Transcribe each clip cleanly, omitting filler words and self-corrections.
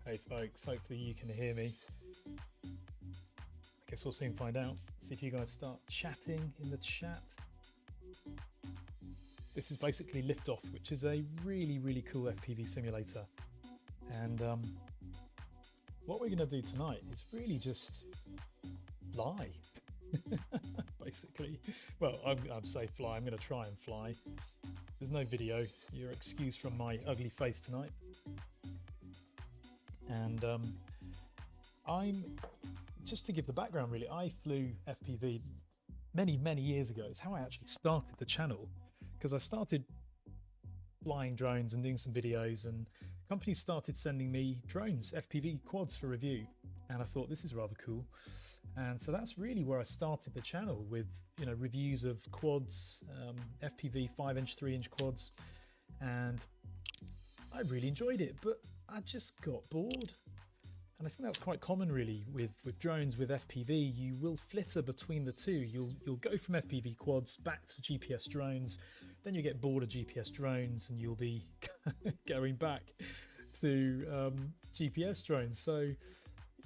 Hey folks, hopefully you can hear me. I guess we'll soon find out. See if you guys start chatting in the chat. This is basically Liftoff, which is a really cool FPV simulator. And what we're going to do tonight is really just fly, basically. Well, I'd say fly. I'm going to try and fly. There's no video. You're excused from my ugly face tonight. And I'm, just to give the background really, I flew FPV many years ago. It's how I actually started the channel, because I started flying drones and doing some videos, and companies started sending me drones, FPV quads for review, and I thought this is rather cool. And so that's really where I started the channel, with reviews of quads, FPV 5-inch 3-inch quads, and I really enjoyed it, but I just got bored. And I think that's quite common really with drones, with FPV. You will flitter between the two. You'll go from FPV quads back to GPS drones, then you get bored of GPS drones and you'll be going back to GPS drones. So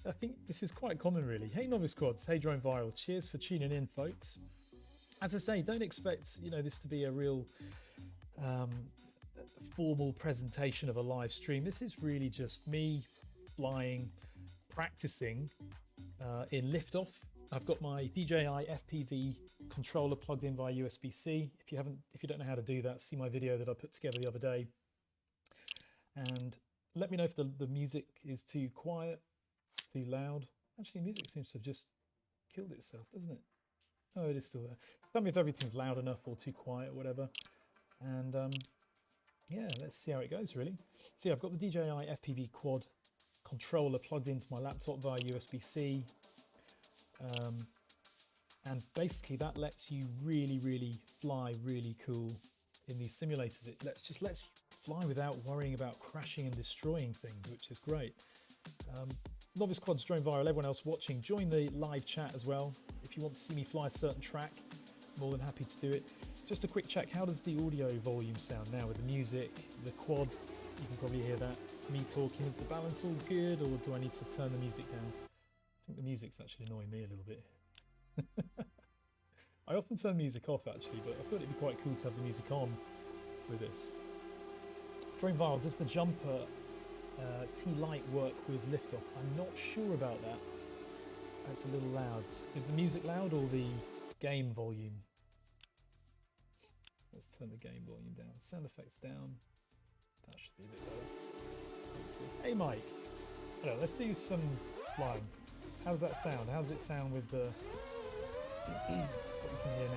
I think this is quite common really. Hey Novice Quads, hey Drone Viral, cheers for tuning in folks. As I say, don't expect this to be a real formal presentation of a live stream. This is really just me flying, practicing in Liftoff. I've got my DJI FPV controller plugged in via USB-C. If you don't know how to do that, see my video that I put together the other day. And let me know if the music is too quiet, too loud. Actually, music seems to have just killed itself, doesn't it? Oh, it is still there. Tell me if everything's loud enough or too quiet or whatever. And yeah, let's see how it goes really. See, I've got the DJI FPV quad controller plugged into my laptop via USB-C, and basically that lets you really fly really cool in these simulators. It just lets you fly without worrying about crashing and destroying things, which is great. Novice Quads, Drone Viral, everyone else watching, join the live chat as well. If you want to see me fly a certain track, more than happy to do it. Just a quick check, how does the audio volume sound now with the music, the quad? You can probably hear that. Me talking, is the balance all good, or do I need to turn the music down? I think the music's actually annoying me a little bit. I often turn music off actually, but I thought it'd be quite cool to have the music on with this. Drone Viral, does the jumper T-Lite work with Liftoff? I'm not sure about that. That's a little loud. Is the music loud or the game volume? Let's turn the game volume down. Sound effects down. That should be a bit better. Hey Mike. Hello, let's do some flying. How does that sound? How does it sound with the what you can hear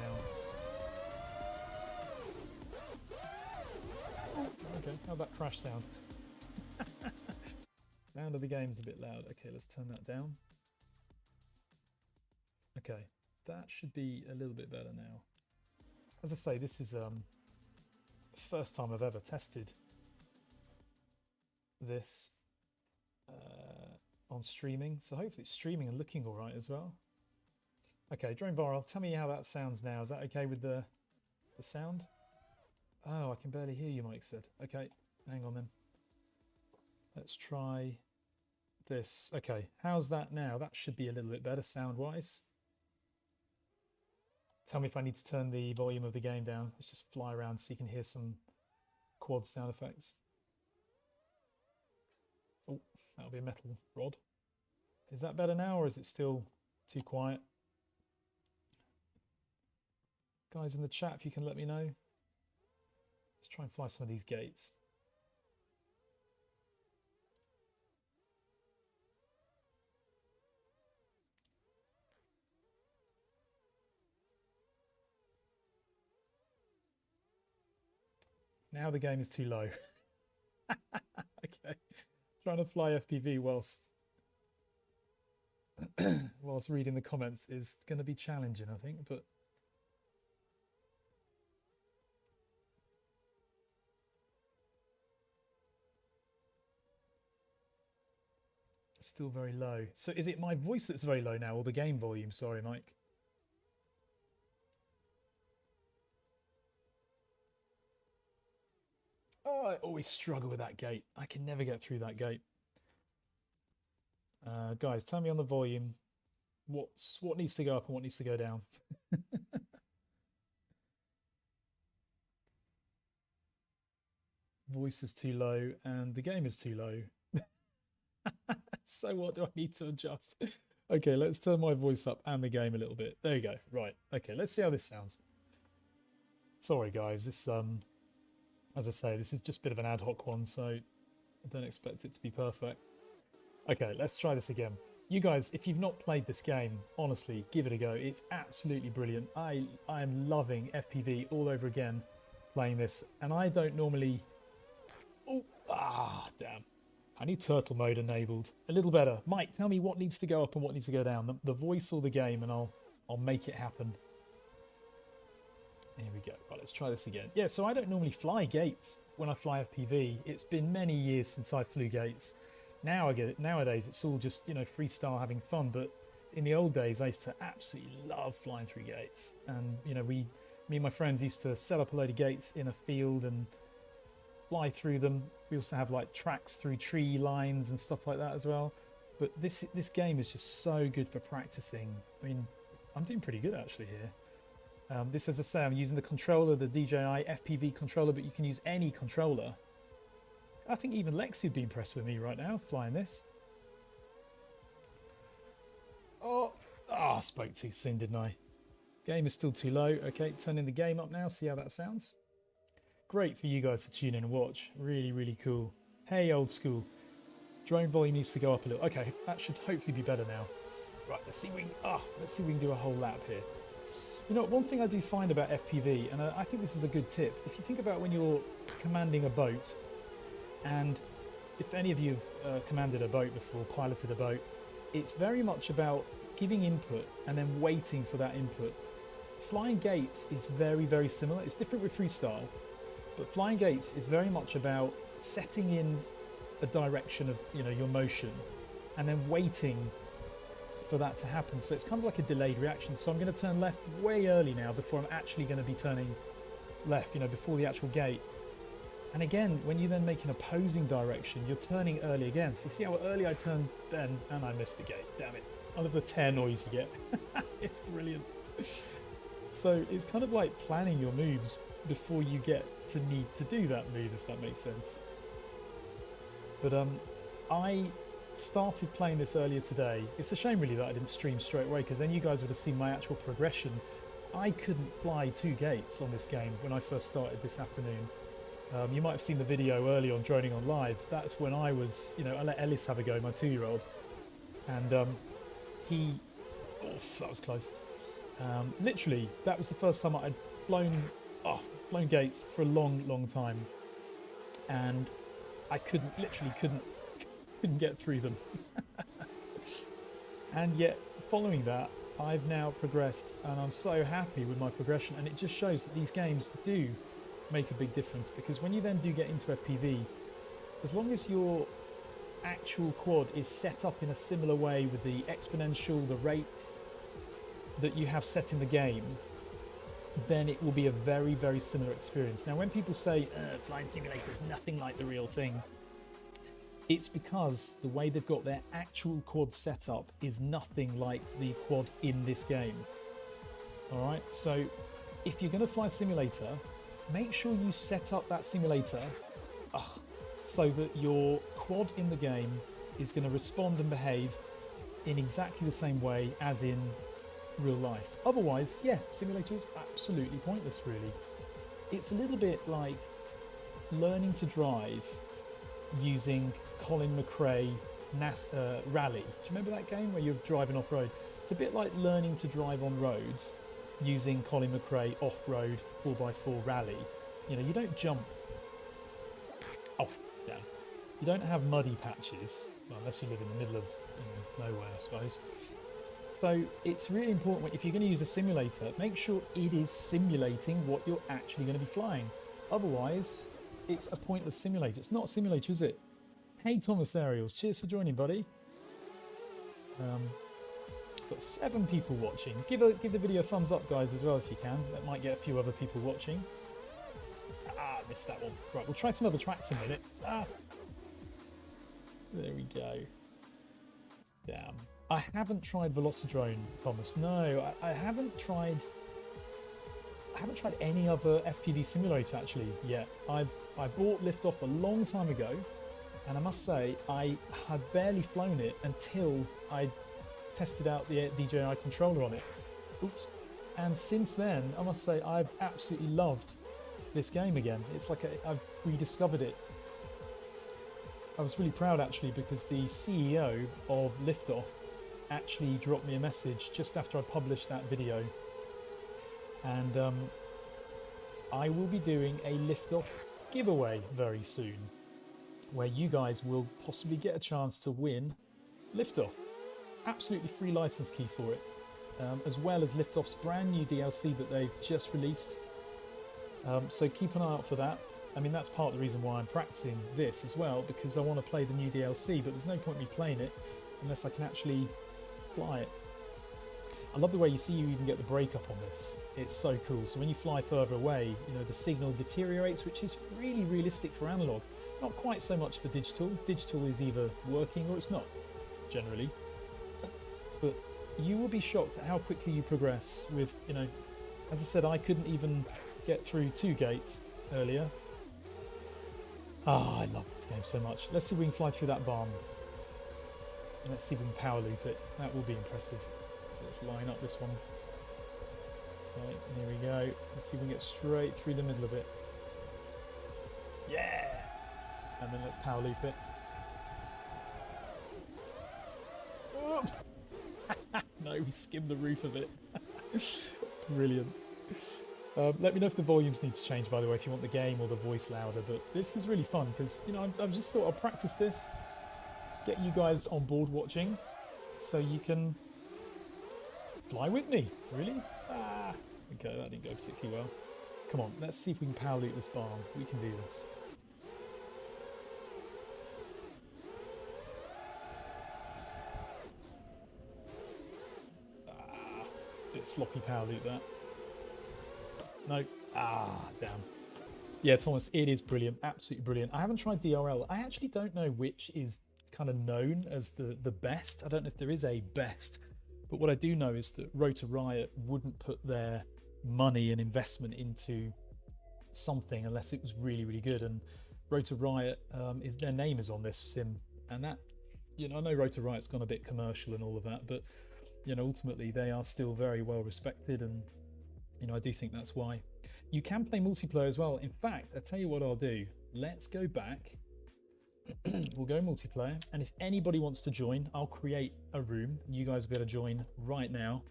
now? Okay, how'd that crash sound? Sound of the game's a bit loud. Okay, let's turn that down. Okay, that should be a little bit better now. As I say, this is the first time I've ever tested this on streaming, so hopefully it's streaming and looking all right as well. Okay, Drone Viral, tell me how that sounds now. Is that okay with the sound? Oh, I can barely hear you, Mike said. Okay, hang on then. Let's try this. Okay, how's that now? That should be a little bit better sound-wise. Tell me if I need to turn the volume of the game down. Let's just fly around so you can hear some quad sound effects. Oh, that'll be a metal rod. Is that better now, or is it still too quiet? Guys in the chat, if you can let me know. Let's try and fly some of these gates. Now the game is too low. Okay. Trying to fly FPV whilst reading the comments is going to be challenging, I think, but still very low. So is it my voice that's very low now, or the game volume? Sorry, Mike. Oh, I always struggle with that gate. I can never get through that gate. Guys, tell me on the volume what needs to go up and what needs to go down. Voice is too low and the game is too low. So what do I need to adjust? Okay, let's turn my voice up and the game a little bit. There you go. Right. Okay, let's see how this sounds. Sorry guys, this as I say, this is just a bit of an ad hoc one, so I don't expect it to be perfect. Okay, let's try this again. You guys, if you've not played this game, honestly, give it a go. It's absolutely brilliant. I am loving FPV all over again playing this, and I don't normally... Oh, damn. I need turtle mode enabled. A little better. Mike, tell me what needs to go up and what needs to go down. The voice or the game, and I'll make it happen. Here we go. Right, let's try this again. Yeah, so I don't normally fly gates when I fly FPV. It's been many years since I flew gates. Now I get it. Nowadays, it's all just, you know, freestyle, having fun. But in the old days, I used to absolutely love flying through gates. And, you know, me and my friends used to set up a load of gates in a field and fly through them. We also have like tracks through tree lines and stuff like that as well. But this game is just so good for practicing. I mean, I'm doing pretty good actually here. This, as I say, I'm using the controller, the DJI FPV controller, but you can use any controller. I think even Lexi would be impressed with me right now, flying this. I spoke too soon, didn't I? Game is still too low. Okay, turning the game up now, see how that sounds. Great for you guys to tune in and watch. Really, really cool. Hey, old school. Drone volume needs to go up a little. Okay, that should hopefully be better now. Right, let's see if we can do a whole lap here. You know, one thing I do find about FPV, and I think this is a good tip, if you think about when you're commanding a boat, and if any of you have commanded a boat before, piloted a boat, it's very much about giving input and then waiting for that input. Flying gates is very, very similar. It's different with freestyle, but flying gates is very much about setting in a direction of, you know, your motion and then waiting for that to happen. So it's kind of like a delayed reaction. So I'm going to turn left way early now before I'm actually going to be turning left, you know, before the actual gate. And again, when you then make an opposing direction, you're turning early again. So you see how early I turned then, and I missed the gate. Damn it. I love the tear noise you get. It's brilliant. So it's kind of like planning your moves before you get to need to do that move, if that makes sense. But I started playing this earlier today. It's a shame really that I didn't stream straight away, because then you guys would have seen my actual progression. I couldn't fly 2 gates on this game when I first started this afternoon. You might have seen the video early on DroningON Live. That's when I was, you know, I let Ellis have a go, my 2-year-old. And that was close. Literally, that was the first time I'd blown gates for a long, long time. And I literally couldn't get through them. And yet, following that, I've now progressed, and I'm so happy with my progression. And it just shows that these games do make a big difference, because when you then do get into FPV, as long as your actual quad is set up in a similar way with the exponential, the rate that you have set in the game, then it will be a very, very similar experience. Now, when people say flying simulator is nothing like the real thing, it's because the way they've got their actual quad set up is nothing like the quad in this game. All right, so if you're going to fly a simulator, make sure you set up that simulator so that your quad in the game is going to respond and behave in exactly the same way as in real life. Otherwise, yeah, simulator is absolutely pointless, really. It's a little bit like learning to drive using Colin McRae Rally. Do you remember that game where you're driving off-road? It's a bit like learning to drive on roads using Colin McRae off-road 4x4 Rally. You know, you don't jump off down. You don't have muddy patches, well, unless you live in the middle of, you know, nowhere, I suppose. So it's really important, if you're going to use a simulator, make sure it is simulating what you're actually going to be flying. Otherwise, it's a pointless simulator. It's not a simulator, is it? Hey, Thomas Ariels, cheers for joining, buddy. Got 7 people watching. Give the video a thumbs up, guys, as well, if you can. That might get a few other people watching. Missed that one. Right, we'll try some other tracks in a minute. There we go. Damn. I haven't tried Velocidrone, Thomas. No, I haven't tried. I haven't tried any other FPV simulator actually yet. I bought Liftoff a long time ago, and I must say I had barely flown it until I tested out the DJI controller on it. Oops. And since then, I must say I've absolutely loved this game again. It's like I've rediscovered it. I was really proud actually because the CEO of Liftoff actually dropped me a message just after I published that video, and I will be doing a Liftoff giveaway very soon where you guys will possibly get a chance to win Liftoff. Absolutely free license key for it, as well as Liftoff's brand new DLC that they've just released. So keep an eye out for that. I mean, that's part of the reason why I'm practicing this as well, because I want to play the new DLC, but there's no point me playing it unless I can actually fly it. I love the way you even get the breakup on this. It's so cool. So when you fly further away, you know, the signal deteriorates, which is really realistic for analog. Not quite so much for digital. Digital is either working or it's not, generally. But you will be shocked at how quickly you progress with, you know, as I said, I couldn't even get through 2 gates earlier. Ah, I love this game so much. Let's see if we can fly through that barn. And let's see if we can power loop it. That will be impressive. So let's line up this one. Right, here we go. Let's see if we can get straight through the middle of it. Yeah! And then let's power loop it. Oh. No, we skimmed the roof of it. Brilliant. Let me know if the volumes need to change, by the way, if you want the game or the voice louder. But this is really fun because, you know, I've just thought I'll practice this, get you guys on board watching, so you can fly with me. Really? Ah, okay, that didn't go particularly well. Come on, let's see if we can power loop this barn. We can do this. Ah, bit sloppy power loop that. No. Ah, damn. Yeah, Thomas, it is brilliant. Absolutely brilliant. I haven't tried DRL. I actually don't know which is kind of known as the best. I don't know if there is a best. But what I do know is that Rotor Riot wouldn't put their money and investment into something unless it was really, really good. And Rotor Riot, their name is on this sim. And that, you know, I know Rotor Riot's gone a bit commercial and all of that, but, you know, ultimately they are still very well respected, and you know, I do think that's why. You can play multiplayer as well. In fact, I'll tell you what I'll do. Let's go back. We'll go multiplayer. And if anybody wants to join, I'll create a room. You guys will be able to join right now.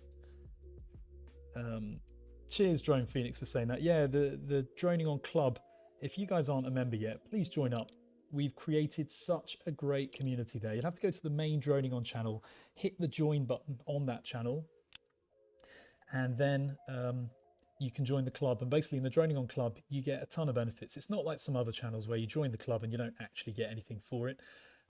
Cheers, Drone Phoenix, for saying that. Yeah, the DroningON Club. If you guys aren't a member yet, please join up. We've created such a great community there. You'll have to go to the main DroningON channel, hit the join button on that channel, and then you can join the club. And basically in the DroningON Club, you get a ton of benefits. It's not like some other channels where you join the club and you don't actually get anything for it.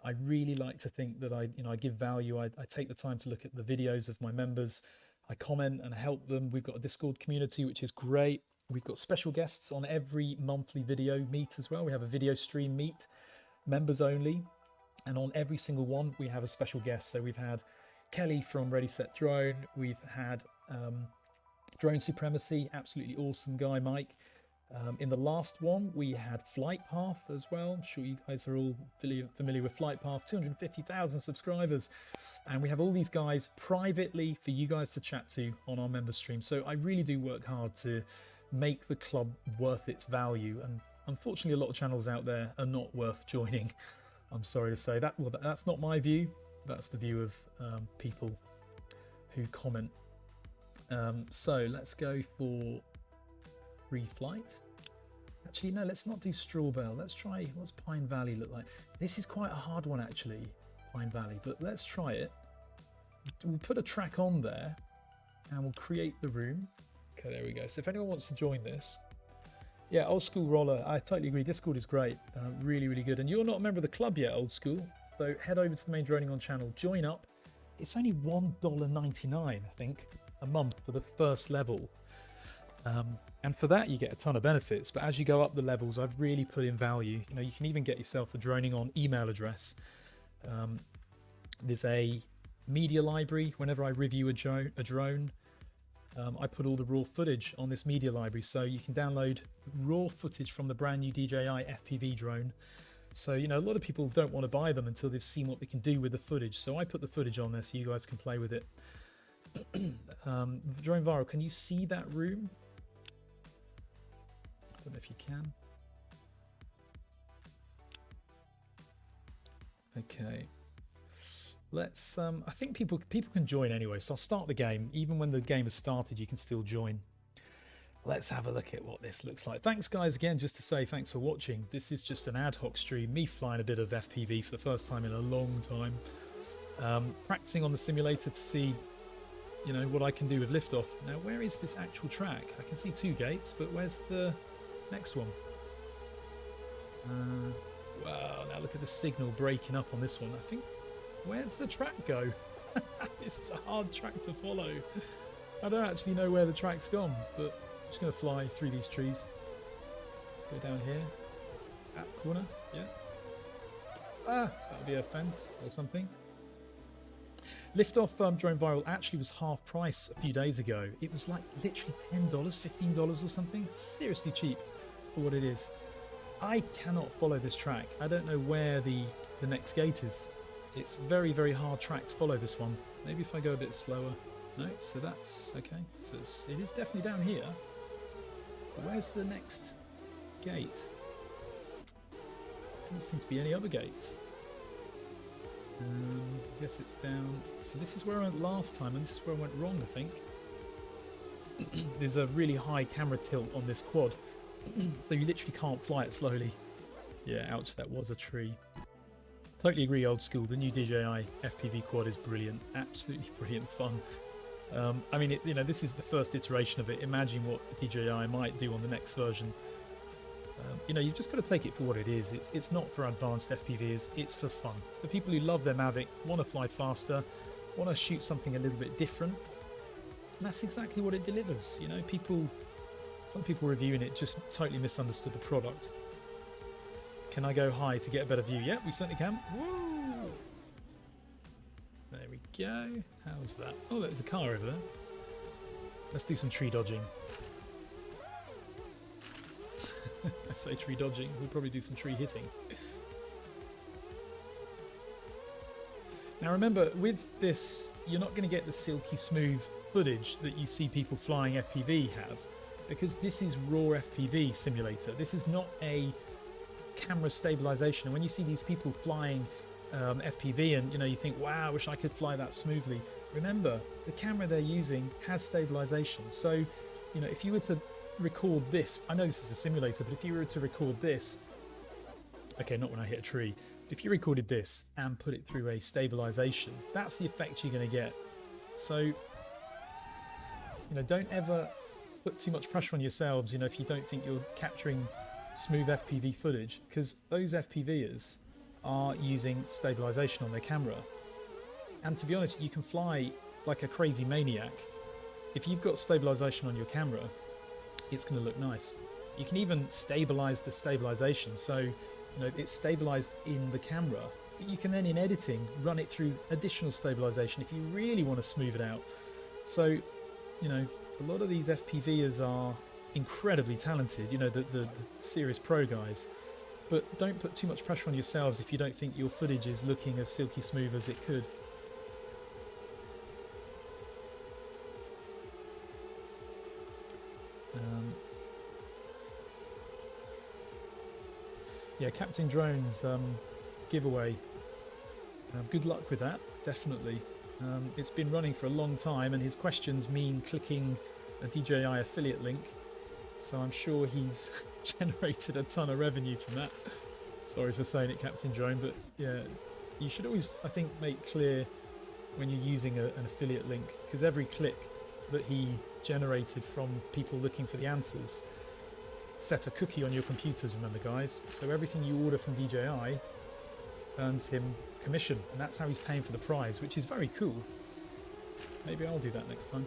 I really like to think that I give value. I take the time to look at the videos of my members. I comment and help them. We've got a Discord community, which is great. We've got special guests on every monthly video meet as well. We have a video stream meet, members only. And on every single one, we have a special guest. So we've had Kelly from Ready Set Drone. We've had Drone Supremacy, absolutely awesome guy, Mike. In the last one, we had Flight Path as well. I'm sure you guys are all familiar with Flight Path, 250,000 subscribers. And we have all these guys privately for you guys to chat to on our member stream. So I really do work hard to make the club worth its value. And unfortunately, a lot of channels out there are not worth joining. I'm sorry to say that. Well, that's not my view. That's the view of people who comment. So let's go for reflight. Actually, no, let's not do Strawbell. Let's try, what's Pine Valley look like? This is quite a hard one actually, Pine Valley, but let's try it. We'll put a track on there and we'll create the room. Okay, there we go. So if anyone wants to join this, yeah, Old School Roller, I totally agree. Discord is great, really, really good. And you're not a member of the club yet, Old School, so head over to the main DroningON channel, join up. It's only $1.99, I think, a month for the first level. And for that, you get a ton of benefits. But as you go up the levels, I've really put in value. You know, you can even get yourself a DroningON email address. There's a media library. Whenever I review a drone, I put all the raw footage on this media library, so you can download raw footage from the brand new DJI FPV drone. So, you know, a lot of people don't want to buy them until they've seen what they can do with the footage. So I put the footage on there so you guys can play with it. Drone Viral, can you see that room? I don't know if you can. Okay. Let's, I think people can join anyway, so I'll start the game. Even when the game has started, you can still join. Let's have a look at what this looks like. Thanks, guys, again, just to say thanks for watching. This is just an ad hoc stream, me flying a bit of FPV for the first time in a long time. Practicing on the simulator to see, you know, what I can do with Liftoff. Now, where is this actual track? I can see 2 gates, but where's the next one? Wow, now look at the signal breaking up on this one. I think, where's the track go? This is a hard track to follow. I don't actually know where the track's gone, but I'm just going to fly through these trees. Let's go down here. That corner, yeah. Ah, that'll be a fence or something. Liftoff Drone Viral actually was half price a few days ago. It was like literally $10, $15 or something. It's seriously cheap for what it is. I cannot follow this track. I don't know where the next gate is. It's very, very hard track to follow, this one. Maybe if I go a bit slower. No, so that's okay. So it is definitely down here. But where's the next gate? Doesn't seem to be any other gates. I guess it's down. So this is where I went last time, and this is where I went wrong, I think. There's a really high camera tilt on this quad, so you literally can't fly it slowly. Yeah, ouch, that was a tree. Totally agree, old school. The new DJI FPV quad is brilliant. Absolutely brilliant fun. I mean, you know, this is the first iteration of it. Imagine what the DJI might do on the next version. You know, you've just got to take it for what it is. It's not for advanced FPVs. It's for fun. It's for people who love their Mavic, want to fly faster, want to shoot something a little bit different. And that's exactly what it delivers. You know, some people reviewing it just totally misunderstood the product. Can I go high to get a better view? Yeah, we certainly can. Woo! There we go. How's that? Oh, there's a car over there. Let's do some tree dodging. I say tree dodging. We'll probably do some tree hitting. Now remember, with this, you're not going to get the silky smooth footage that you see people flying FPV have, because this is raw FPV simulator. This is not a camera stabilization. And when you see these people flying FPV and, you know, you think, wow, I wish I could fly that smoothly. Remember, the camera they're using has stabilization. So, you know, if you were to record this, I know this is a simulator, but if you were to record this, okay, not when I hit a tree, if you recorded this and put it through a stabilization, that's the effect you're going to get. So, you know, don't ever put too much pressure on yourselves, you know, if you don't think you're capturing smooth FPV footage, because those FPVers are using stabilization on their camera. And to be honest, you can fly like a crazy maniac. If you've got stabilization on your camera, it's going to look nice. You can even stabilize the stabilization, so, you know, it's stabilized in the camera, but you can then in editing run it through additional stabilization if you really want to smooth it out. So, you know, a lot of these FPVers are incredibly talented, you know, the serious pro guys, but don't put too much pressure on yourselves if you don't think your footage is looking as silky smooth as it could. Yeah, Captain Drone's giveaway. Good luck with that, definitely. It's been running for a long time, and his questions mean clicking a DJI affiliate link. So I'm sure he's generated a ton of revenue from that. Sorry for saying it, Captain Drone, but yeah, you should always, I think, make clear when you're using an affiliate link, because every click that he generated from people looking for the answers set a cookie on your computers, remember, guys. So everything you order from DJI earns him commission, and that's how he's paying for the prize, which is very cool. Maybe I'll do that next time.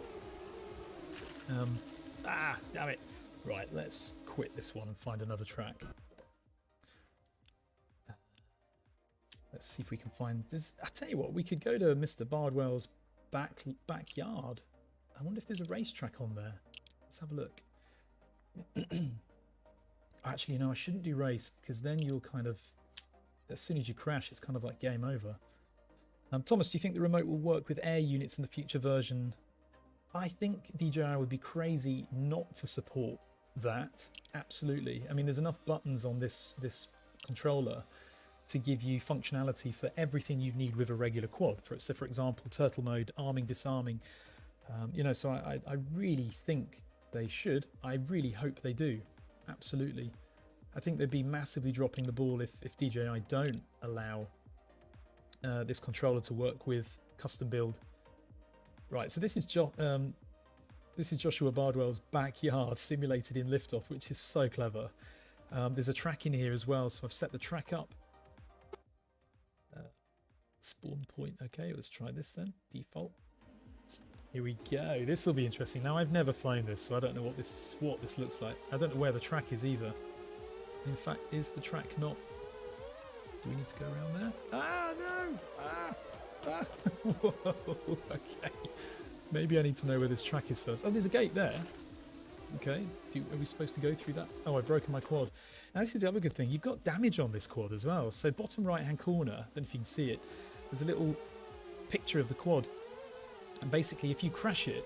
Damn it. Right, let's quit this one and find another track. Let's see if we can find this. I tell you what, we could go to Mr. Bardwell's backyard. I wonder if there's a racetrack on there. Let's have a look. Actually, no, I shouldn't do race because then you'll kind of, as soon as you crash, it's kind of like game over. Thomas, do you think the remote will work with air units in the future version? I think DJI would be crazy not to support that. Absolutely. I mean, there's enough buttons on this controller to give you functionality for everything you need with a regular quad. So for example, turtle mode, arming, disarming. You know, so I really think they should. I really hope they do. Absolutely. I think they'd be massively dropping the ball if DJI don't allow this controller to work with custom build. Right, so this is Joshua Bardwell's backyard simulated in Liftoff, which is so clever. There's a track in here as well, so I've set the track up. Spawn point. Okay, let's try this then. Default. Here we go. This will be interesting. Now, I've never flown this, so I don't know what this looks like. I don't know where the track is either. In fact, is the track not... Do we need to go around there? Ah, no! Ah! Whoa, okay. Maybe I need to know where this track is first. Oh, there's a gate there. Okay. Are we supposed to go through that? Oh, I've broken my quad. Now, this is the other good thing. You've got damage on this quad as well. So bottom right-hand corner, I don't know if you can see it, there's a little picture of the quad. And basically, if you crash it...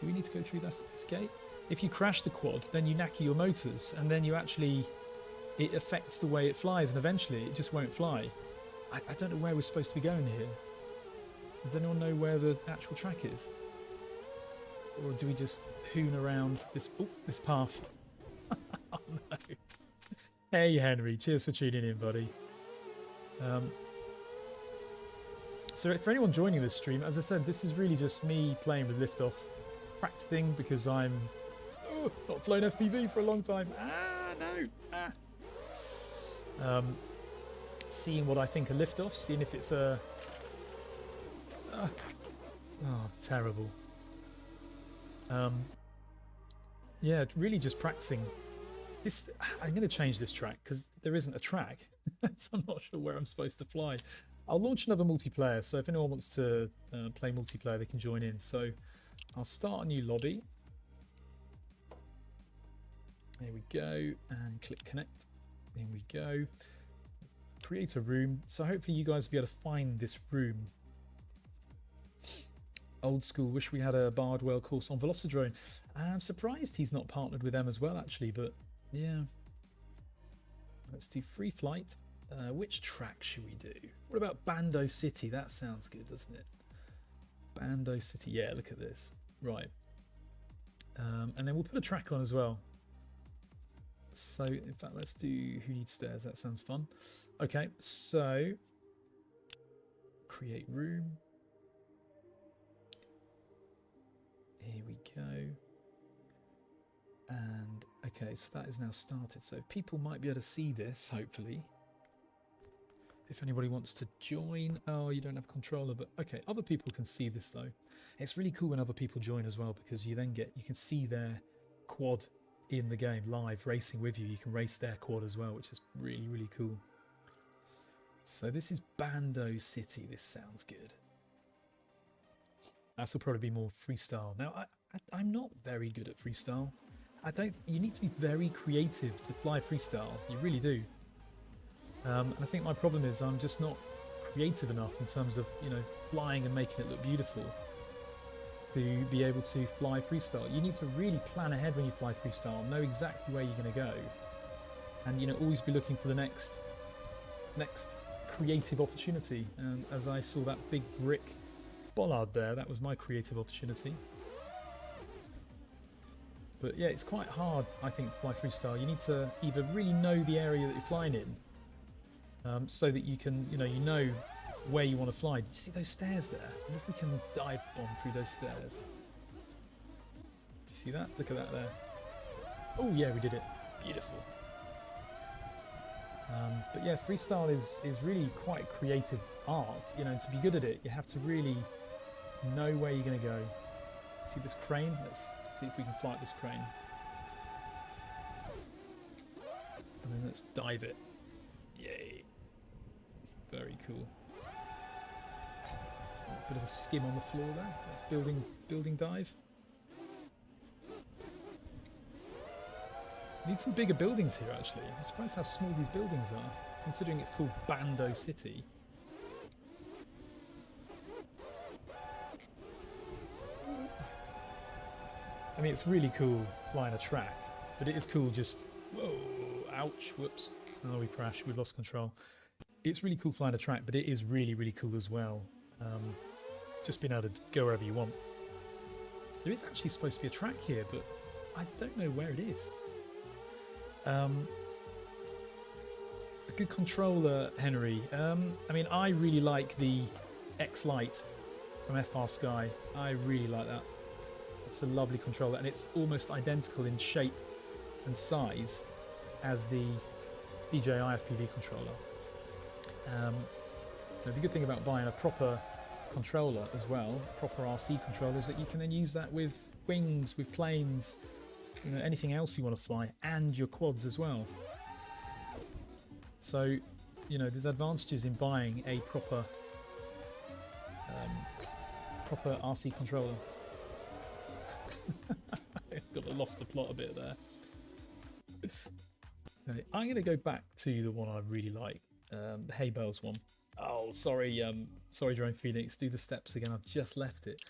Do we need to go through this gate? If you crash the quad, then you knacker your motors, and then you actually... It affects the way it flies, and eventually it just won't fly. I don't know where we're supposed to be going here. Does anyone know where the actual track is? Or do we just hoon around this path? Oh no. Hey Henry, cheers for tuning in, buddy. So for anyone joining this stream, as I said, this is really just me playing with Liftoff, practicing because I'm not flown FPV for a long time. Seeing what I think of Liftoff, seeing if it's a... oh, terrible. Yeah, really just practicing. I'm going to change this track because there isn't a track, so I'm not sure where I'm supposed to fly. I'll launch another multiplayer, so if anyone wants to play multiplayer, they can join in. So I'll start a new lobby. There we go, and click connect. There we go. Create a room. So hopefully you guys will be able to find this room. Old school, wish we had a Bardwell course on Velocidrone. I'm surprised he's not partnered with them as well, actually, but yeah. Let's do free flight. Which track should we do? What about Bando City? That sounds good, doesn't it? Bando City. Yeah, look at this. Right. And then we'll put a track on as well. So, in fact, let's do Who Needs Stairs. That sounds fun. Okay, so create room. Here we go. And okay, so that is now started. So people might be able to see this, hopefully. If anybody wants to join. Oh, you don't have a controller, but okay, other people can see this though. It's really cool when other people join as well, because you can see their quad in the game live racing with you. You can race their quad as well, which is really, really cool. So this is Bando City. This sounds good. This will probably be more freestyle. Now, I'm not very good at freestyle. You need to be very creative to fly freestyle. You really do. And I think my problem is I'm just not creative enough in terms of, flying and making it look beautiful to be able to fly freestyle. You need to really plan ahead when you fly freestyle, know exactly where you're going to go, and always be looking for the next creative opportunity. And as I saw that big brick bollard there, that was my creative opportunity. But yeah, it's quite hard, I think, to fly freestyle. You need to either really know the area that you're flying in, so that you can, you know where you want to fly. Did you see those stairs there? I wonder if we can dive bomb through those stairs. Did you see that? Look at that there. Oh yeah, we did it. Beautiful. But yeah, freestyle is really quite creative art. To be good at it, you have to really know where you're going to go. See this crane? Let's see if we can fly this crane. And then let's dive it. Yay. Very cool. Bit of a skim on the floor there. That's building dive. Need some bigger buildings here, actually. I'm surprised how small these buildings are, considering it's called Bando City. I mean, it's really cool flying a track, but it is cool just... Whoa, ouch, whoops. Oh, we crashed, we've lost control. It's really cool flying a track, but it is really, really cool as well. Just being able to go wherever you want. There is actually supposed to be a track here, but I don't know where it is. A good controller, Henry. I mean, I really like the X-Lite from FR Sky. I really like that. It's a lovely controller, and it's almost identical in shape and size as the DJI FPV controller. The good thing about buying a proper controller as well, proper RC controller, is that you can then use that with wings, with planes, you know, anything else you want to fly, and your quads as well. So, you know, there's advantages in buying a proper RC controller. Got to lost the plot a bit there. Okay, I'm going to go back to the one I really like, the hay bales one. Oh, sorry, sorry, Drone Phoenix. Do the steps again. I've just left it.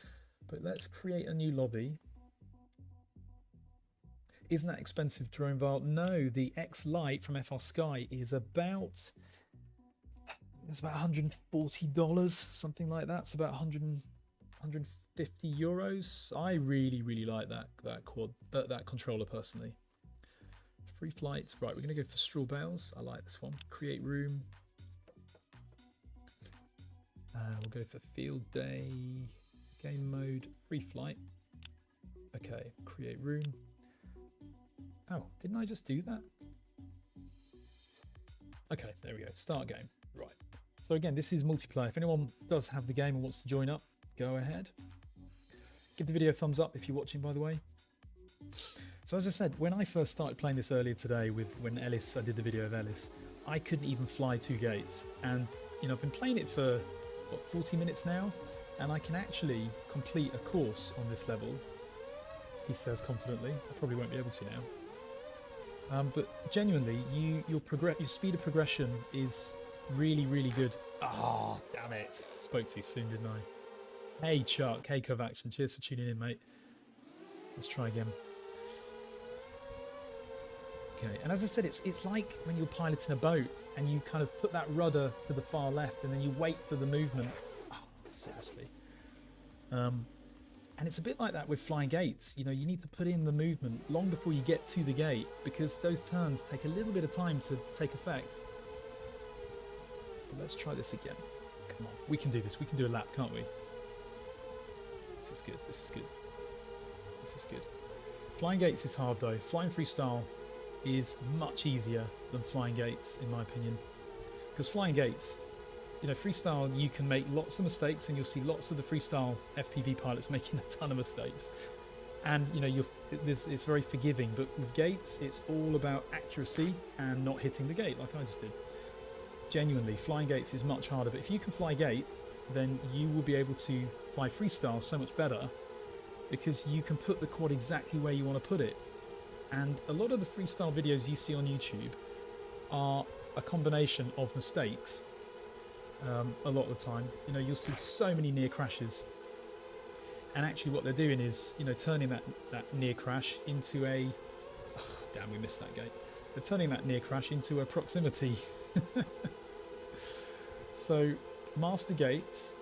But let's create a new lobby. Isn't that expensive, Drone Val? No, the X-Lite from FR Sky is about... It's about $140, something like that. It's about 150 euros. I really, really like that controller personally. Free flight. Right, we're going to go for straw bales. I like this one. Create room. We'll go for field day, game mode, free flight. Okay, create room. Oh, didn't I just do that? Okay, there we go. Start game. Right. So again, this is multiplayer. If anyone does have the game and wants to join up, go ahead. Give the video a thumbs up if you're watching, by the way. So as I said, when I first started playing this earlier today when Ellis, I did the video of Ellis, I couldn't even fly 2 gates. And, you know, I've been playing it for, what, 40 minutes now? And I can actually complete a course on this level, he says confidently. I probably won't be able to now. But genuinely, your speed of progression is really, really good. Ah, oh, damn it. Spoke too soon, didn't I? Hey, Chuck. Hey, Covaction. Cheers for tuning in, mate. Let's try again. Okay, and as I said, it's like when you're piloting a boat and you kind of put that rudder to the far left and then you wait for the movement. Oh, seriously. And it's a bit like that with flying gates. You know, you need to put in the movement long before you get to the gate because those turns take a little bit of time to take effect. But let's try this again. Come on, we can do this. We can do a lap, can't we? This is good. This is good. This is good. Flying gates is hard though. Flying freestyle is much easier than flying gates, in my opinion. Because flying gates, you know, freestyle, you can make lots of mistakes, and you'll see lots of the freestyle FPV pilots making a ton of mistakes. And you know, it's very forgiving. But with gates, it's all about accuracy and not hitting the gate, like I just did. Genuinely, flying gates is much harder. But if you can fly gates, then you will be able to fly freestyle so much better, because you can put the quad exactly where you want to put it. And a lot of the freestyle videos you see on YouTube are a combination of mistakes. A lot of the time, you know, you'll see so many near crashes, and actually what they're doing is, you know, turning that near crash into a... Oh, damn, we missed that gate. They're turning that near crash into a proximity. So master gates,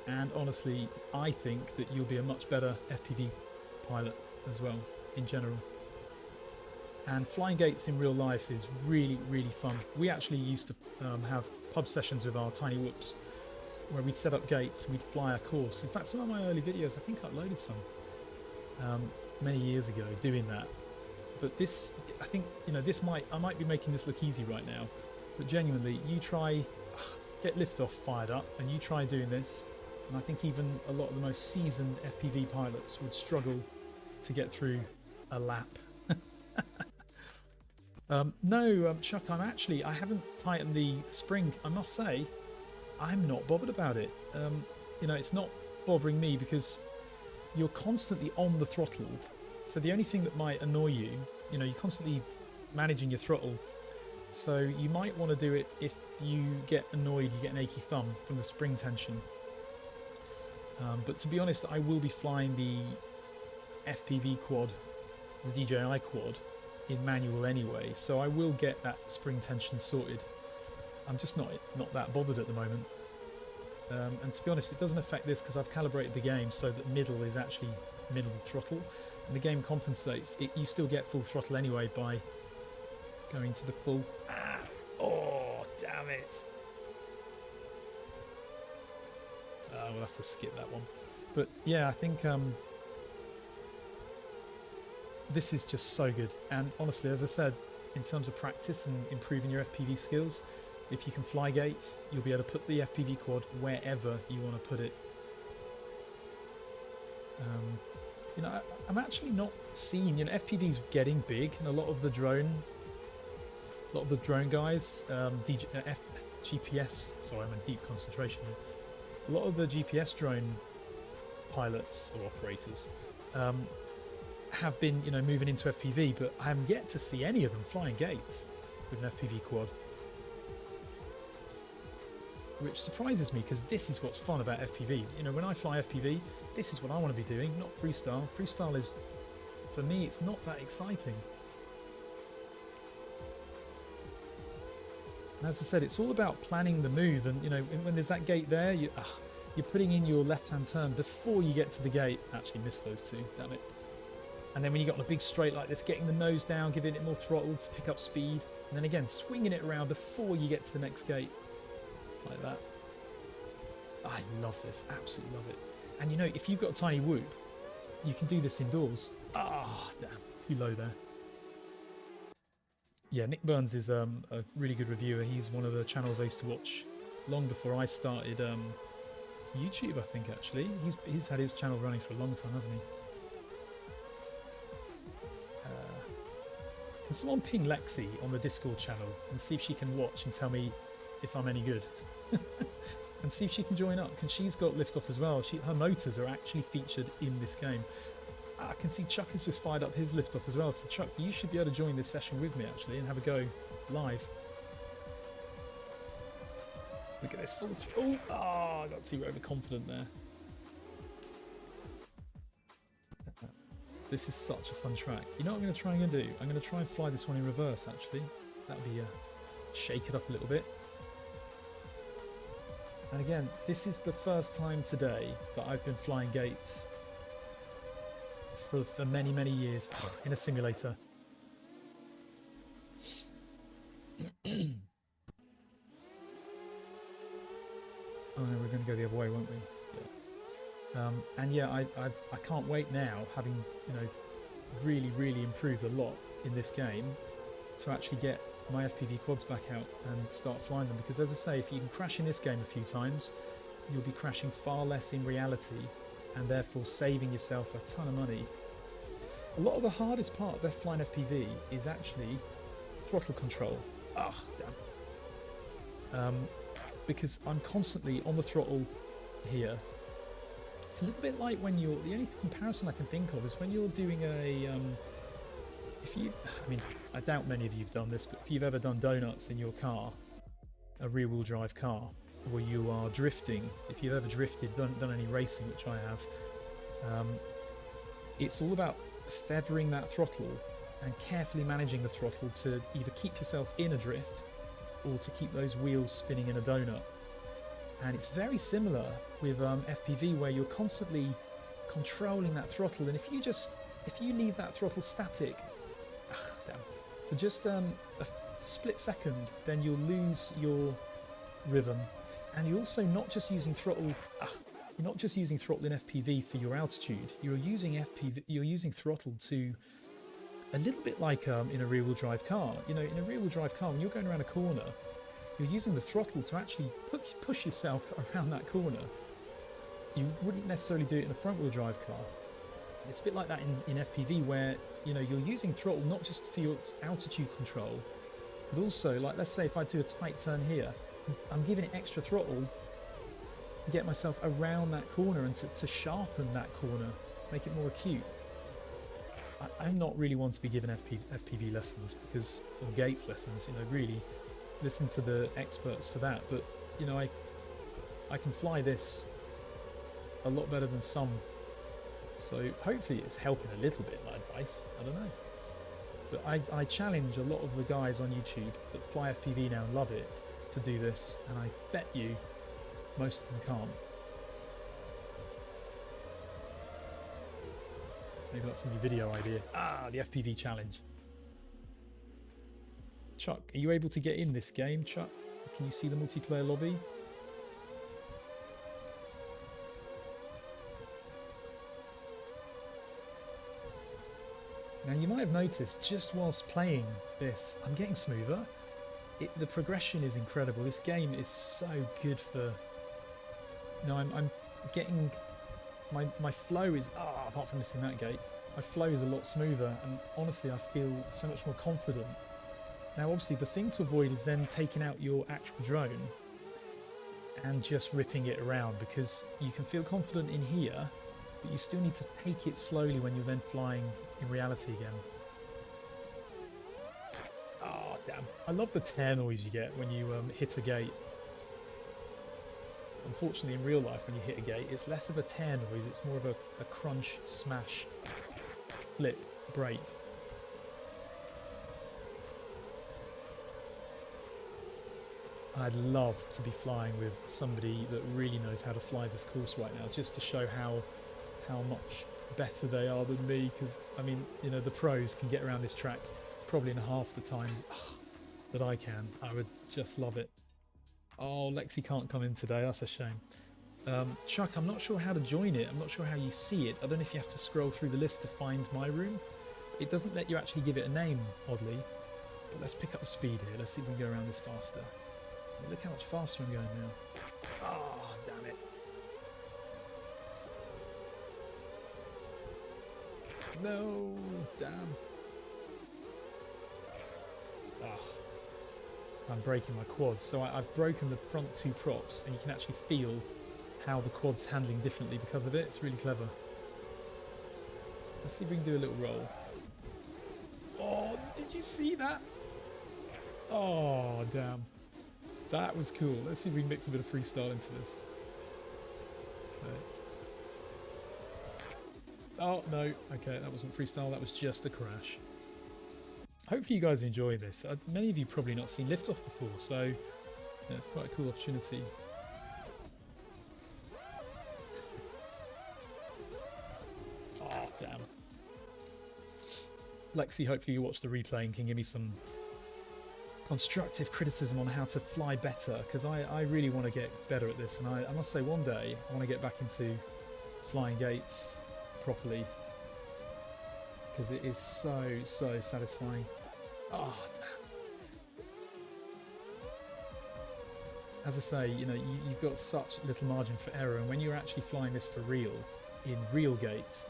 and honestly, I think that you'll be a much better FPV pilot as well, in general. And flying gates in real life is really, really fun. We actually used to have pub sessions with our tiny whoops where we'd set up gates, we'd fly a course. In fact, some of my early videos, I think I uploaded some many years ago doing that. But this, I think, you know, I might be making this look easy right now, but genuinely, you try, get Liftoff fired up, and you try doing this, and I think even a lot of the most seasoned FPV pilots would struggle to get through a lap. No, Chuck, I haven't tightened the spring, I must say. I'm not bothered about it. You know, it's not bothering me because you're constantly on the throttle. So the only thing that might annoy you, you know, you're constantly managing your throttle. So you might want to do it if you get annoyed, you get an achy thumb from the spring tension. But to be honest, I will be flying the FPV quad, the DJI quad, in manual anyway. So I will get that spring tension sorted. I'm just not that bothered at the moment. And to be honest, it doesn't affect this because I've calibrated the game so that middle is actually middle throttle. And the game compensates. You still get full throttle anyway by going to the full... Ah! Oh, damn it! We'll have to skip that one. But yeah, I think this is just so good. And honestly, as I said, in terms of practice and improving your FPV skills, if you can fly gates, you'll be able to put the FPV quad wherever you want to put it. You know, I'm actually not seeing, you know, FPV's getting big, and a lot of the drone guys, GPS, sorry, I'm in deep concentration here. A lot of the GPS drone pilots or operators have been, you know, moving into FPV, but I haven't yet to see any of them flying gates with an FPV quad. Which surprises me because this is what's fun about FPV. You know, when I fly FPV, this is what I want to be doing, not freestyle. Freestyle is, for me, it's not that exciting. And as I said, it's all about planning the move, and you know, when there's that gate there, you're putting in your left-hand turn before you get to the gate. Actually missed those two, damn it. And then when you got on a big straight like this, getting the nose down, giving it more throttle to pick up speed, and then again, swinging it around before you get to the next gate. Like that. I love this, absolutely love it. And you know, if you've got a tiny whoop, you can do this indoors. Ah, damn, too low there. Yeah, Nick Burns is a really good reviewer. He's one of the channels I used to watch long before I started YouTube, I think, actually. He's had his channel running for a long time, hasn't he? Can someone ping Lexi on the Discord channel and see if she can watch and tell me if I'm any good? And see if she can join up, because she's got Liftoff as well. Her motors are actually featured in this game. I can see Chuck has just fired up his Liftoff as well. So Chuck, you should be able to join this session with me actually and have a go live. Look at this full through. Oh, I got too overconfident there. This is such a fun track. You know what I'm going to try and do? I'm going to try and fly this one in reverse actually. That'll be shake it up a little bit. And again, this is the first time today that I've been flying gates for many, many years in a simulator. Oh no, we're going to go the other way, won't we? Yeah. And yeah, I can't wait now, having, you know, really improved a lot in this game, to actually get my FPV quads back out and start flying them. Because as I say, if you can crash in this game a few times, you'll be crashing far less in reality, and therefore saving yourself a ton of money. A lot of the hardest part of flying FPV is actually throttle control. Ah, damn. Because I'm constantly on the throttle here. It's a little bit like when you're, the only comparison I can think of is when you're doing a, I mean, I doubt many of you have done this, but if you've ever done donuts in your car, a rear-wheel drive car, or you are drifting, if you've ever drifted, done any racing, which I have, it's all about feathering that throttle and carefully managing the throttle to either keep yourself in a drift or to keep those wheels spinning in a donut. And it's very similar with FPV, where you're constantly controlling that throttle, and if you leave that throttle static for just a split second, then you'll lose your rhythm. And you're also not just using throttle. You're not just using throttle in FPV for your altitude. You're using throttle to, a little bit like in a rear-wheel drive car. You know, in a rear-wheel drive car, when you're going around a corner, you're using the throttle to actually push yourself around that corner. You wouldn't necessarily do it in a front-wheel drive car. It's a bit like that in FPV, where, you know, you're using throttle not just for your altitude control, but also, like, let's say if I do a tight turn here, I'm giving it extra throttle get myself around that corner and to sharpen that corner, to make it more acute. I'm not really one to be given FPV lessons because, or gates lessons, you know, really listen to the experts for that. But, you know, I can fly this a lot better than some. So hopefully it's helping a little bit, my advice. I don't know. But I challenge a lot of the guys on YouTube that fly FPV now and love it to do this. And I bet you most of them can't. Maybe that's a new video idea. Ah, the FPV challenge. Chuck, are you able to get in this game, Chuck? Can you see the multiplayer lobby? Now you might have noticed, just whilst playing this, I'm getting smoother. The progression is incredible. This game is so good for... You know, I'm getting... My flow is... apart from missing that gate, my flow is a lot smoother, and honestly I feel so much more confident. Now obviously the thing to avoid is then taking out your actual drone and just ripping it around, because you can feel confident in here, but you still need to take it slowly when you're then flying in reality again. Oh damn. I love the tear noise you get when you hit a gate. Unfortunately in real life when you hit a gate it's less of a tear noise, it's more of a crunch, smash, flip, break. I'd love to be flying with somebody that really knows how to fly this course right now, just to show how much better they are than me, because I mean, you know, the pros can get around this track probably in half the time that I can. I would just love it. Oh, Lexi can't come in today, that's a shame. Chuck, I'm not sure how to join it. I'm not sure how you see it. I don't know if you have to scroll through the list to find my room. It doesn't let you actually give it a name, oddly. But let's pick up the speed here. Let's see if we can go around this faster. Look how much faster I'm going now. Oh, damn it. No, damn. I'm breaking my quads. So I've broken the front two props, and you can actually feel how the quad's handling differently because of it. It's really clever. Let's see if we can do a little roll. Oh, did you see that? Oh, damn. That was cool. Let's see if we can mix a bit of freestyle into this. Okay. Oh, no. Okay, that wasn't freestyle. That was just a crash. Hopefully you guys enjoy this. Many of you probably not seen Liftoff before, so yeah, it's quite a cool opportunity. Oh, damn. Lexi, hopefully you watch the replay and can give me some constructive criticism on how to fly better, because I really want to get better at this, and I must say one day I want to get back into flying gates properly, because it is so satisfying. Oh, damn. As I say, you know, you've got such little margin for error, and when you're actually flying this for real, in real gates,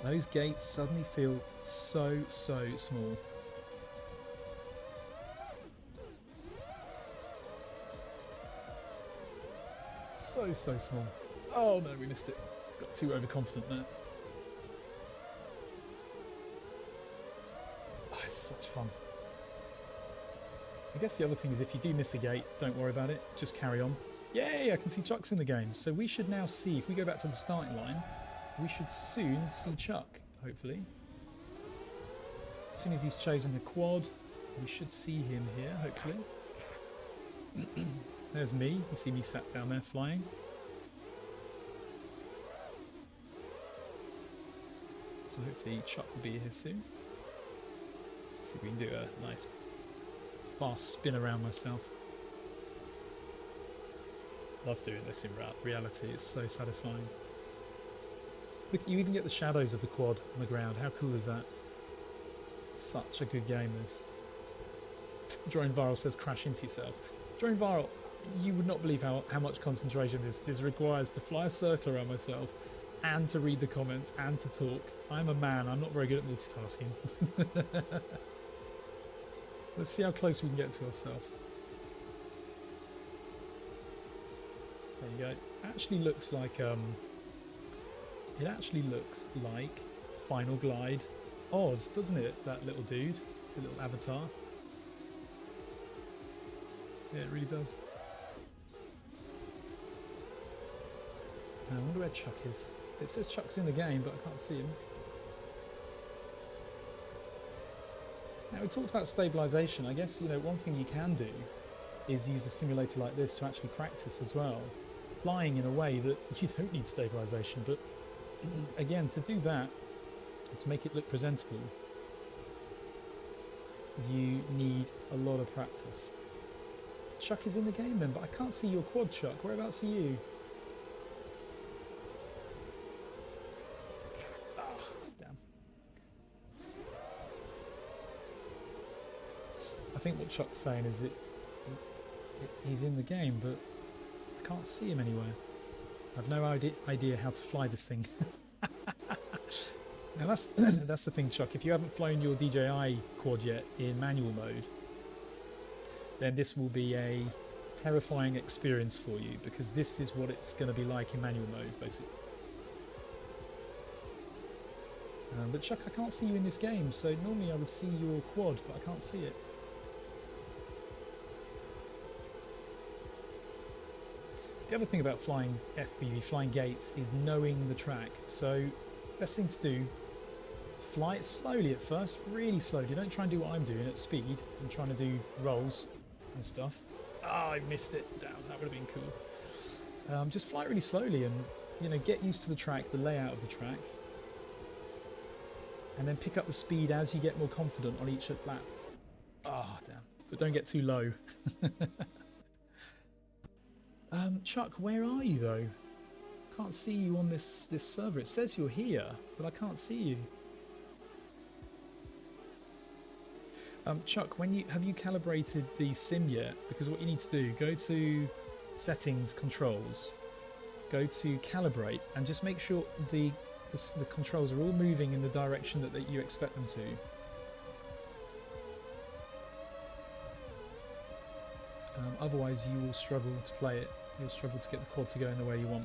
those gates suddenly feel so small. So small. Oh no, we missed it. Got too overconfident there. Oh, it's such fun. I guess the other thing is if you do miss a gate, don't worry about it. Just carry on. Yay, I can see Chuck's in the game. So we should now see, if we go back to the starting line, we should soon see Chuck, hopefully. As soon as he's chosen the quad, we should see him here, hopefully. There's me. You see me sat down there flying. So hopefully Chuck will be here soon. Let's see if we can do a nice fast spin around myself. Love doing this in reality. It's so satisfying. Look, you even get the shadows of the quad on the ground. How cool is that? Such a good game, this. Drone Viral says crash into yourself. Drone Viral, you would not believe how much concentration this requires to fly a circle around myself and to read the comments and to talk. I'm a man, I'm not very good at multitasking. Let's see how close we can get to ourselves. There you go. Actually looks like it actually looks like Final Glide Oz, doesn't it? That little dude, the little avatar. Yeah, it really does. I wonder where Chuck is. It says Chuck's in the game, but I can't see him. Now, we talked about stabilisation. I guess, you know, one thing you can do is use a simulator like this to actually practice as well. Flying in a way that you don't need stabilisation, but again, to do that, to make it look presentable, you need a lot of practice. Chuck is in the game then, but I can't see your quad, Chuck. Whereabouts are you? Ah, damn. I think what Chuck's saying is he's in the game, but I can't see him anywhere. I've no idea how to fly this thing. Now that's the thing, Chuck. If you haven't flown your DJI quad yet in manual mode, then this will be a terrifying experience for you, because this is what it's going to be like in manual mode, basically. But Chuck, I can't see you in this game, so normally I would see your quad, but I can't see it. The other thing about flying FPV, flying gates, is knowing the track. So, best thing to do, fly it slowly at first, really slowly. Don't try and do what I'm doing at speed and trying to do rolls and stuff. Ah, I missed it. Damn, that would have been cool. Just fly it really slowly and, you know, get used to the track, the layout of the track, and then pick up the speed as you get more confident on each lap. Ah, damn. But don't get too low. Chuck, where are you though? Can't see you on this server. It says you're here, but I can't see you. Chuck, have you calibrated the sim yet? Because what you need to do, go to settings, controls, go to calibrate, and just make sure the controls are all moving in the direction that you expect them to. Otherwise you will struggle to play it. You'll struggle to get the quad to go in the way you want.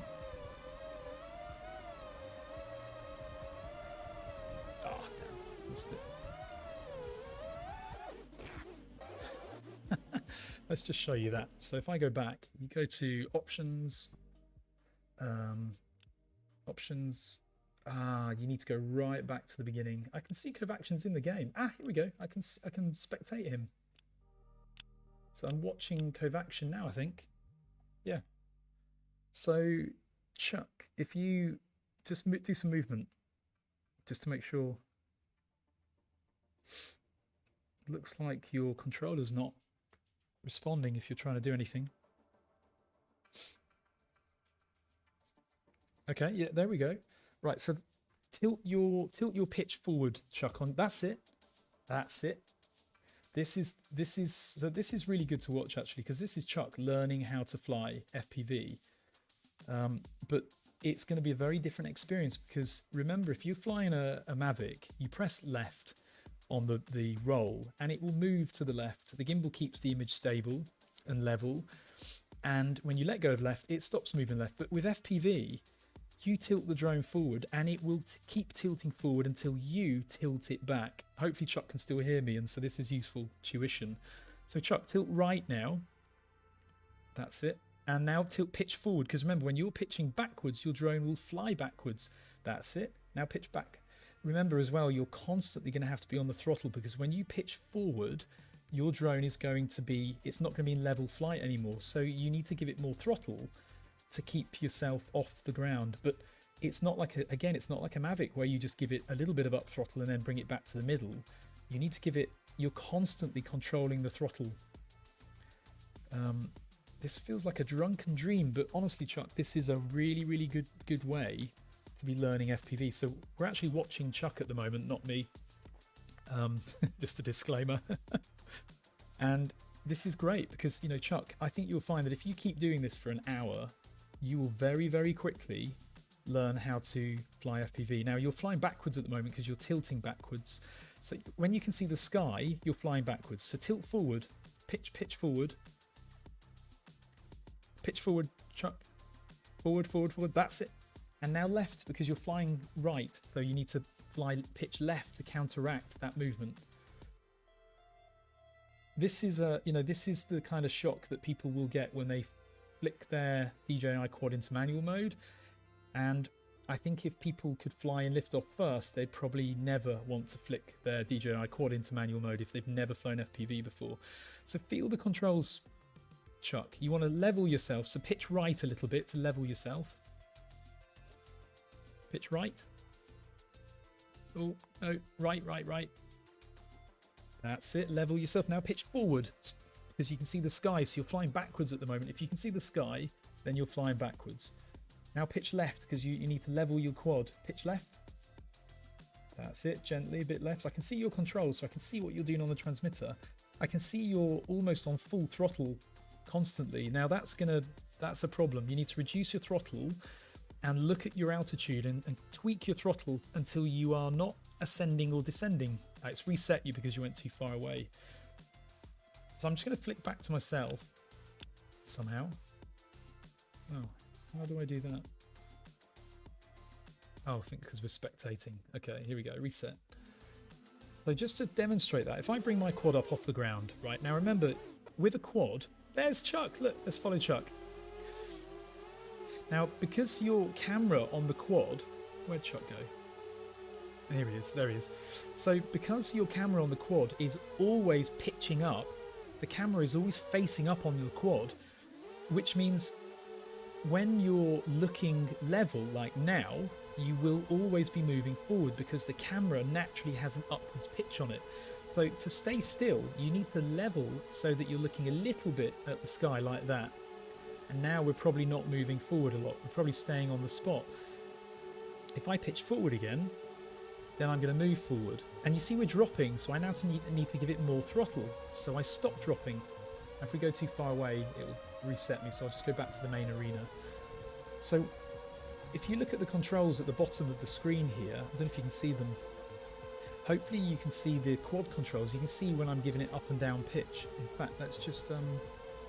Ah, damn, missed it. Let's just show you that. So if I go back, you go to options, you need to go right back to the beginning. I can see Covaction's in the game. Ah, here we go. I can spectate him. So I'm watching Covaction now, I think. Yeah. So, Chuck, if you just do some movement, just to make sure. Looks like your controller's not responding if you're trying to do anything. Okay, yeah, there we go. Right, so tilt your pitch forward, Chuck. On that's it. That's it. This is really good to watch actually, because this is Chuck learning how to fly FPV. But it's going to be a very different experience, because remember, if you're flying a Mavic, you press left on the roll and it will move to the left. The gimbal keeps the image stable and level, and when you let go of left, it stops moving left. But with FPV, you tilt the drone forward and it will keep tilting forward until you tilt it back. Hopefully Chuck can still hear me, and so this is useful tuition. So Chuck, tilt right now. That's it. And now tilt pitch forward, because remember, when you're pitching backwards, your drone will fly backwards. That's it. Now pitch back. Remember as well, you're constantly going to have to be on the throttle, because when you pitch forward, your drone is going to be, it's not going to be in level flight anymore. So you need to give it more throttle to keep yourself off the ground. But it's not like it's not like a Mavic where you just give it a little bit of up throttle and then bring it back to the middle. You need to give it, you're constantly controlling the throttle. This feels like a drunken dream, but honestly, Chuck, this is a really, really good way to be learning FPV. So we're actually watching Chuck at the moment, not me. Just a disclaimer. And this is great because, you know, Chuck, I think you'll find that if you keep doing this for an hour, you will very, very quickly learn how to fly FPV. Now, you're flying backwards at the moment because you're tilting backwards. So when you can see the sky, you're flying backwards. So tilt forward, pitch forward. Pitch forward, Chuck. Forward, forward, forward. That's it. And now left because you're flying right. So you need to fly pitch left to counteract that movement. This is this is the kind of shock that people will get when they flick their DJI quad into manual mode. And I think if people could fly in liftoff first, they'd probably never want to flick their DJI quad into manual mode if they've never flown FPV before. So feel the controls, Chuck. You want to level yourself, so pitch right a little bit to level yourself. Pitch right. Oh, no, right, right, right. That's it, level yourself. Now pitch forward, because you can see the sky, so you're flying backwards at the moment. If you can see the sky, then you're flying backwards. Now pitch left, because you need to level your quad. Pitch left. That's it, gently, a bit left. I can see your controls, so I can see what you're doing on the transmitter. I can see you're almost on full throttle constantly. Now that's a problem. You need to reduce your throttle and look at your altitude and tweak your throttle until you are not ascending or descending. It's reset you because you went too far away. So I'm just going to flick back to myself somehow. Oh, how do I do that? Oh, I think because we're spectating. Okay, here we go, reset. So just to demonstrate that, if I bring my quad up off the ground, right, now remember, with a quad, there's Chuck, look, let's follow Chuck. Now, because your camera on the quad, where'd Chuck go? Here he is, there he is. So because your camera on the quad is always pitching up, the camera is always facing up on your quad, which means when you're looking level like now, you will always be moving forward because the camera naturally has an upwards pitch on it. So to stay still, you need to level so that you're looking a little bit at the sky like that. And now we're probably not moving forward a lot. We're probably staying on the spot. If I pitch forward again, then I'm going to move forward. And you see we're dropping, so I now need to give it more throttle. So I stop dropping. If we go too far away, it will reset me, so I'll just go back to the main arena. So if you look at the controls at the bottom of the screen here, I don't know if you can see them. Hopefully you can see the quad controls. You can see when I'm giving it up and down pitch. In fact, let's just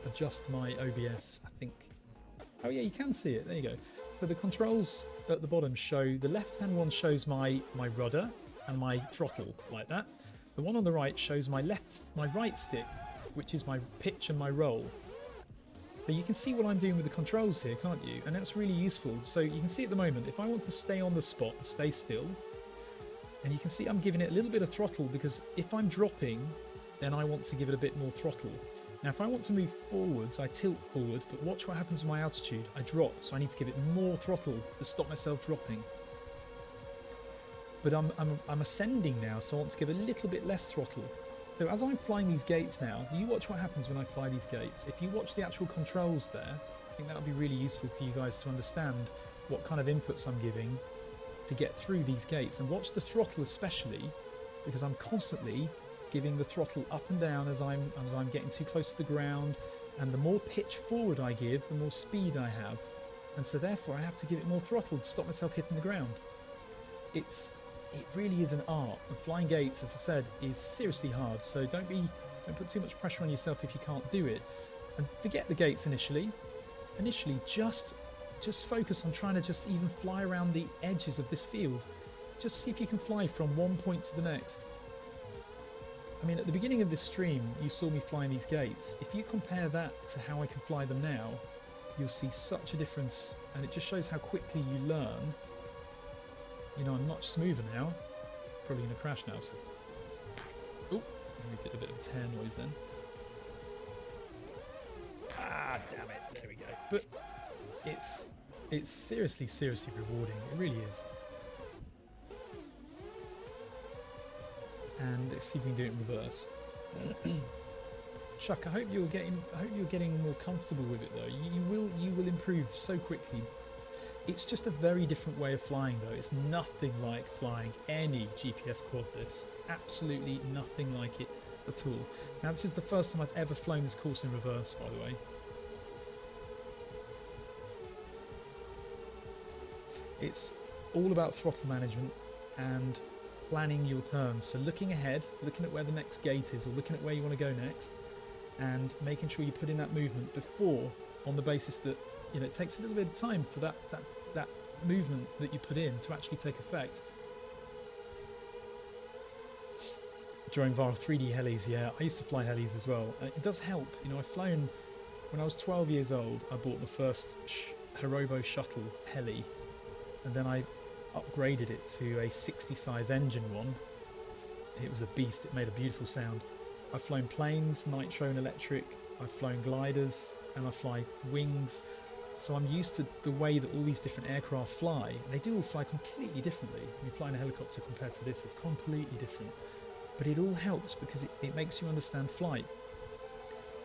adjust my OBS, I think. Oh yeah, you can see it. There you go. So the controls at the bottom show, the left-hand one shows my rudder and my throttle, like that. The one on the right shows my right stick, which is my pitch and my roll. So you can see what I'm doing with the controls here, can't you? And that's really useful. So you can see at the moment, if I want to stay on the spot and stay still, and you can see I'm giving it a little bit of throttle because if I'm dropping, then I want to give it a bit more throttle. Now, if I want to move forwards, I tilt forward, but watch what happens with my altitude. I drop, so I need to give it more throttle to stop myself dropping. But I'm ascending now, so I want to give a little bit less throttle. So as I'm flying these gates now, you watch what happens when I fly these gates. If you watch the actual controls there, I think that would be really useful for you guys to understand what kind of inputs I'm giving to get through these gates. And watch the throttle especially, because I'm constantly giving the throttle up and down as I'm getting too close to the ground, and the more pitch forward I give, the more speed I have, and so therefore I have to give it more throttle to stop myself hitting the ground. It really is an art, and flying gates, as I said, is seriously hard, so don't put too much pressure on yourself if you can't do it, and forget the gates initially. Just focus on trying to just even fly around the edges of this field. Just see if you can fly from one point to the next. I mean, at the beginning of this stream, you saw me flying these gates. If you compare that to how I can fly them now, you'll see such a difference, and it just shows how quickly you learn. You know, I'm much smoother now. Probably going to crash now, so... Oh, let me get a bit of a tear noise then. Ah, damn it, there we go. But it's seriously, seriously rewarding. It really is. And let's see if we can do it in reverse. Chuck, I hope you're getting more comfortable with it though. You will improve so quickly. It's just a very different way of flying though. It's nothing like flying any GPS quad this. Absolutely nothing like it at all. Now this is the first time I've ever flown this course in reverse, by the way. It's all about throttle management and planning your turns. So looking ahead, looking at where the next gate is, or looking at where you want to go next, and making sure you put in that movement before, on the basis that you know, it takes a little bit of time for that movement that you put in to actually take effect. During viral 3D helis, yeah, I used to fly helis as well. It does help, you know. I've flown, when I was 12 years old, I bought the first Hirobo shuttle heli, and then I upgraded it to a 60 size engine one. It was a beast, it made a beautiful sound. I've flown planes, nitro and electric, I've flown gliders, and I fly wings. So I'm used to the way that all these different aircraft fly. They do all fly completely differently. When you fly in a helicopter compared to this, it's completely different. But it all helps because it makes you understand flight.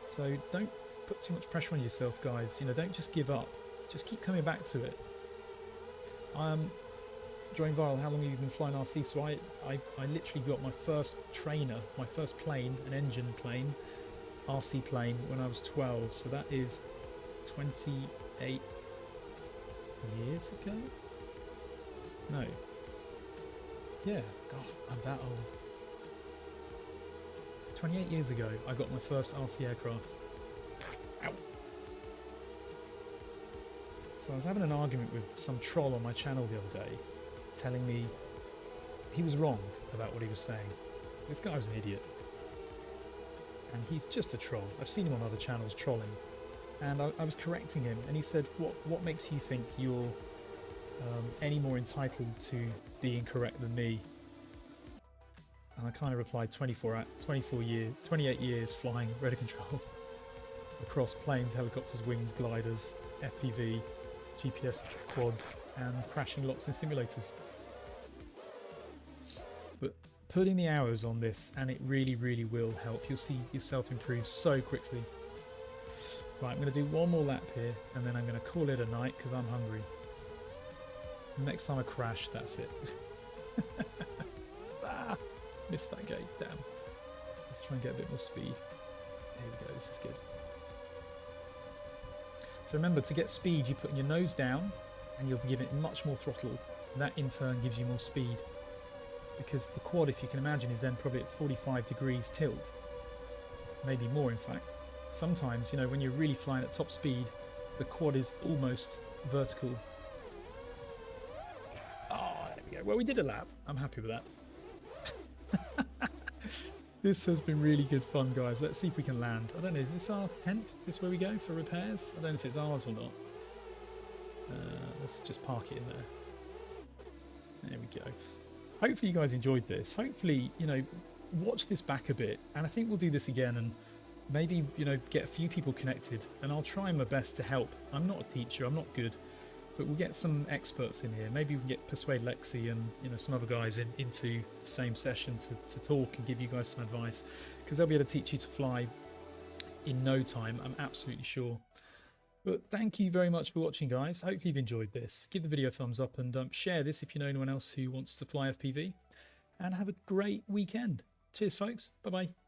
So don't put too much pressure on yourself, guys. You know, don't just give up. Just keep coming back to it. During viral, how long have you been flying RC? So I literally got my first trainer, my first plane, an engine plane, RC plane, when I was 12. So that is 28 years ago? No. Yeah, God, I'm that old. 28 years ago, I got my first RC aircraft. Ow. So I was having an argument with some troll on my channel the other day, telling me he was wrong about what he was saying. So this guy was an idiot. And he's just a troll. I've seen him on other channels trolling. And I was correcting him, and he said, what makes you think you're any more entitled to being correct than me? And I kind of replied, 28 years flying rudder control across planes, helicopters, wings, gliders, FPV, GPS quads, and crashing lots in simulators. But putting the hours on this, and it really, really will help. You'll see yourself improve so quickly. Right, I'm going to do one more lap here, and then I'm going to call it a night because I'm hungry. Next time I crash, that's it. Missed that gate, damn. Let's try and get a bit more speed. Here we go, this is good. So remember, to get speed, you put your nose down and you'll be giving it much more throttle. And that in turn gives you more speed. Because the quad, if you can imagine, is then probably at 45 degrees tilt. Maybe more, in fact. Sometimes, you know, when you're really flying at top speed, the quad is almost vertical. Oh, there we go. Well, we did a lap. I'm happy with that. This has been really good fun, guys. Let's see if we can land. I don't know, is this our tent? Is this where we go for repairs? I don't know if it's ours or not. Let's just park it in there. There we go. Hopefully you guys enjoyed this. Hopefully, you know, watch this back a bit, and I think we'll do this again, and maybe, you know, get a few people connected, and I'll try my best to help. I'm not a teacher, I'm not good, but we'll get some experts in here. Maybe we can persuade Lexi and, you know, some other guys into the same session to talk and give you guys some advice, because they'll be able to teach you to fly in no time, I'm absolutely sure. But thank you very much for watching, guys. Hopefully you've enjoyed this. Give the video a thumbs up, and share this if you know anyone else who wants to fly FPV. And have a great weekend. Cheers, folks. Bye-bye.